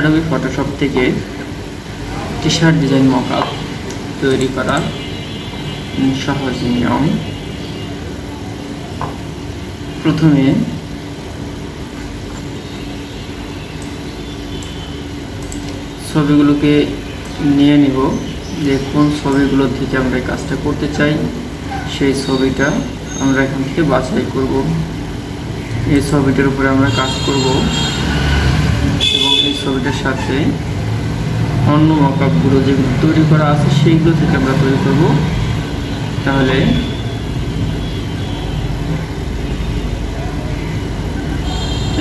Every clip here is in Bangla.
অ্যাডোবি ফটোশপ থেকে টি শার্ট ডিজাইন মকআপ তৈরি করার সহজ নিয়ম। প্রথমে ছবিগুলোকে নিয়ে নিব, যে কোন ছবিগুলো থেকে আমরা এই কাজটা করতে চাই সেই ছবিটা আমরা এখান থেকে বাছাই করব। এই ছবিটার উপরে আমরা কাজ করব এবং এই ছবিটার সাথে অন্য মকআপগুলো যেগুলো তৈরি করা আছে সেইগুলো থেকে আমরা তৈরি করব। তাহলে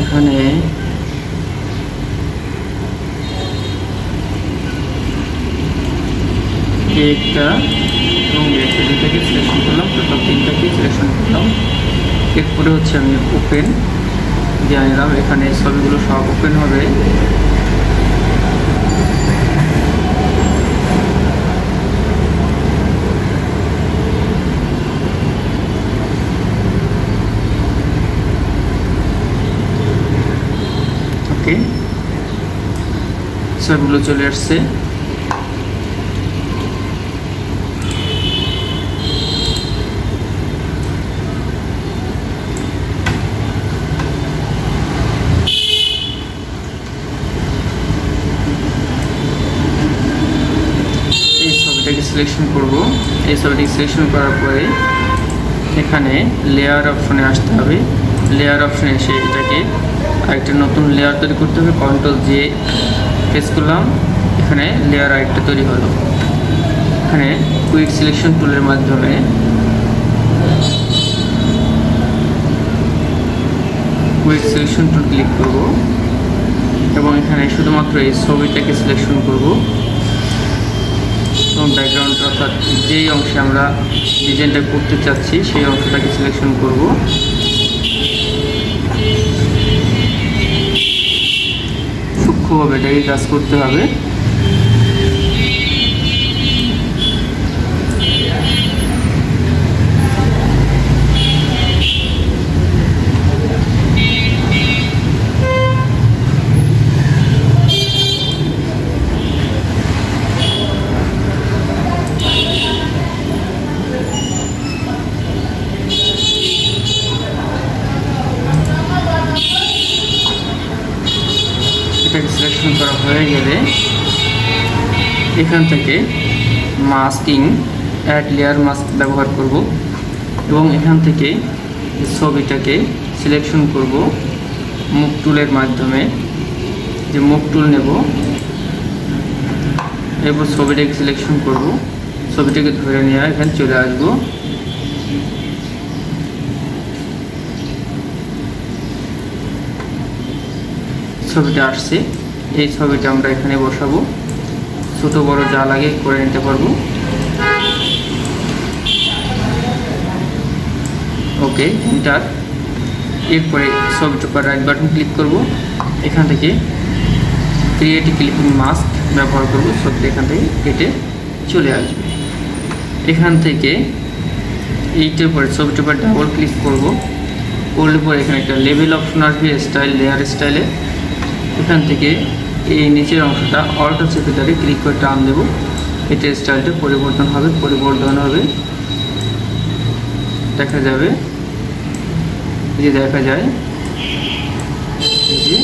এখানে একটা এবং দুটাকে সিলেকশন করলাম, টোটাল তিনটাকে সিলেকশন করলাম। এরপরে হচ্ছে আমি ওপেন দিয়ে নিলাম, এখানে ছবিগুলো সব ওপেন হবে। ওকে, ছবিগুলো চলে আসছে। সিলেকশন করব, এই ছবিটাকে সিলেকশন করার পরে এখানে লেয়ার অপশনে আসতে হবে। লেয়ার অপশনে এসে এটাকে আরেকটা নতুন লেয়ার তৈরি করতে হবে। কন্ট্রোল জে প্রেস করলাম, এখানে লেয়ার আরেকটা তৈরি হলো। এখানে কুইক সিলেকশন টুলের মাধ্যমে কুইক সিলেকশন টুল ক্লিক করব এবং এখানে শুধুমাত্র এই ছবিটাকে সিলেকশন করব এবং ব্যাকগ্রাউন্ড অর্থাৎ যেই অংশে আমরা ডিজাইনটা করতে চাচ্ছি সেই অংশটাকে সিলেকশন করব। সূক্ষ্মভাবে এটাকে কাজ করতে হবে। এটাকে সিলেকশন করা হয়ে গেলে এখান থেকে মাস্কিং অ্যাড লেয়ার মাস্ক ব্যবহার করব এবং এখান থেকে ছবিটাকে সিলেকশন করব মুভ টুলের মাধ্যমে। যে মুভ টুল নেব, এরপর ছবিটাকে সিলেকশন করব, ছবিটাকে ধরে নিয়ে এখানে চলে আসবো। ছবিটা আসছে, এই ছবিটা আমরা এখানে বসাবো। ছোট বড় যা লাগে করে নিতে পারবো। ওকে, এন্টার। এরপরে ছবিটার উপর রাইট বাটন ক্লিক করব, এখান থেকে ক্রিয়েট ক্লিপিং মাস্ক ব্যবহার করব। ছবিটা এখান থেকে কেটে চলে আসবে। এখান থেকে এইটার উপরে ছবিটার উপর ডাবল ক্লিক করব, করলে পরে এখানে একটা লেভেল অপশন আসবে স্টাইল, লেয়ার স্টাইলে। এখান থেকে এই নিচের অংশটা অল্ট চেপে ধরে ক্লিক করে টান দেব, এটার স্টাইলটা পরিবর্তন হবে। দেখা যাবে, যে দেখা যায় যে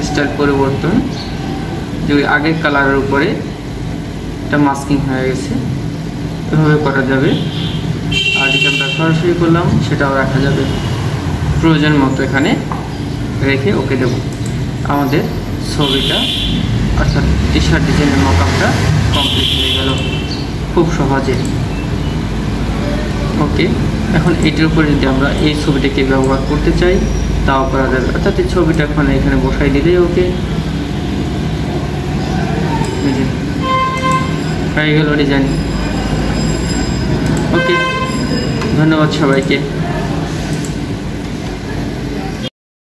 স্টাইল পরিবর্তন, যে আগের কালারের উপরে এটা মাস্কিং হয়ে গেছে। এভাবে করা যাবে। আর যেটা আমরা সরাসরি করলাম সেটাও রাখা যাবে, প্রয়োজন মতো এখানে রেখে ওকে দেব। আমাদের ছবিটা অর্থাৎ টি শার্ট ডিজাইনের মকআপটা কমপ্লিট হয়ে গেল খুব সহজে। ওকে, এখন এটির উপরে যদি আমরা এই ছবিটাকে ব্যবহার করতে চাই তাও করা যাবে, অর্থাৎ এই ছবিটা এখন এখানে বসাই দিলেই ওকে হয়ে গেল ডিজাইন। ওকে, ধন্যবাদ সবাইকে।